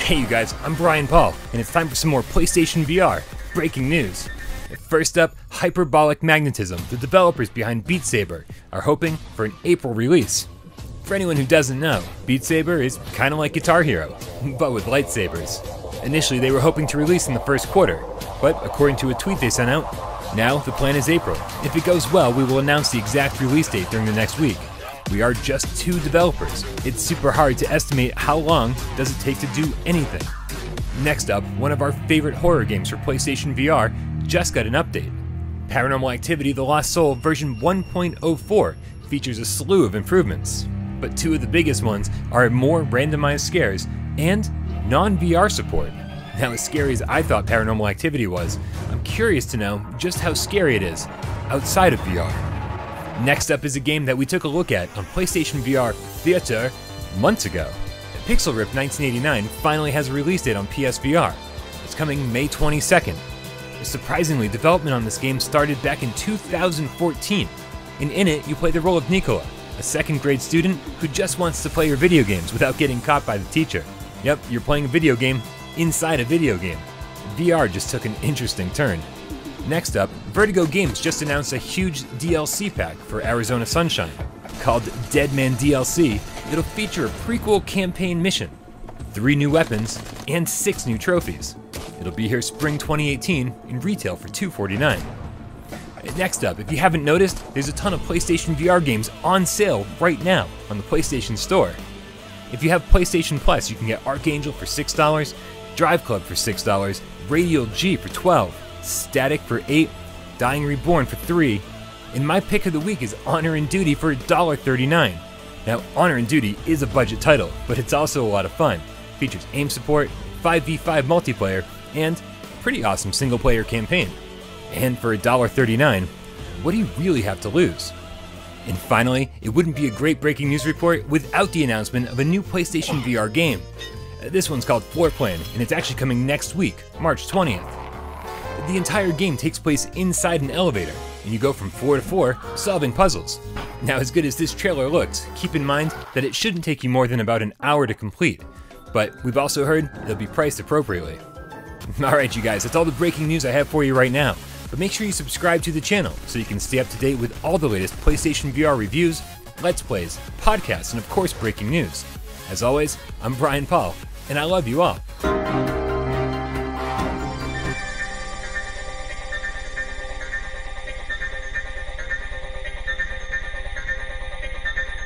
Hey you guys, I'm Brian Paul, and it's time for some more PlayStation VR breaking news. First up, Hyperbolic Magnetism, the developers behind Beat Saber, are hoping for an April release. For anyone who doesn't know, Beat Saber is kind of like Guitar Hero, but with lightsabers. Initially they were hoping to release in the first quarter, but according to a tweet they sent out, now the plan is April. If it goes well, we will announce the exact release date during the next week. We are just 2 developers. It's super hard to estimate how long does it take to do anything. Next up, one of our favorite horror games for PlayStation VR just got an update. Paranormal Activity: The Lost Soul version 1.04 features a slew of improvements, but 2 of the biggest ones are more randomized scares and non-VR support. Now, as scary as I thought Paranormal Activity was, I'm curious to know just how scary it is outside of VR. Next up is a game that we took a look at on PlayStation VR Theater months ago. Pixel Rip 1989 finally has a release date on PSVR. It's coming May 22nd. Surprisingly, development on this game started back in 2014, and in it you play the role of Nicola, a 2nd grade student who just wants to play her video games without getting caught by the teacher. Yep, you're playing a video game inside a video game. VR just took an interesting turn. Next up, Vertigo Games just announced a huge DLC pack for Arizona Sunshine. Called Dead Man DLC, it'll feature a prequel campaign mission, 3 new weapons, and 6 new trophies. It'll be here spring 2018 in retail for $249. Next up, if you haven't noticed, there's a ton of PlayStation VR games on sale right now on the PlayStation Store. If you have PlayStation Plus, you can get Archangel for $6, Drive Club for $6, Radial G for $12, Static for $8, Dying Reborn for $3, and my pick of the week is Honor and Duty for $1.39. Now, Honor and Duty is a budget title, but it's also a lot of fun. Features aim support, 5v5 multiplayer, and a pretty awesome single-player campaign. And for $1.39, what do you really have to lose? And finally, it wouldn't be a great breaking news report without the announcement of a new PlayStation VR game. This one's called Floor Plan, and it's actually coming next week, March 20th. The entire game takes place inside an elevator, and you go from floor to floor solving puzzles. Now, as good as this trailer looks, keep in mind that it shouldn't take you more than about an hour to complete, but we've also heard they'll be priced appropriately. Alright you guys, that's all the breaking news I have for you right now, but make sure you subscribe to the channel so you can stay up to date with all the latest PlayStation VR reviews, Let's Plays, podcasts, and of course breaking news. As always, I'm Brian Paul, and I love you all.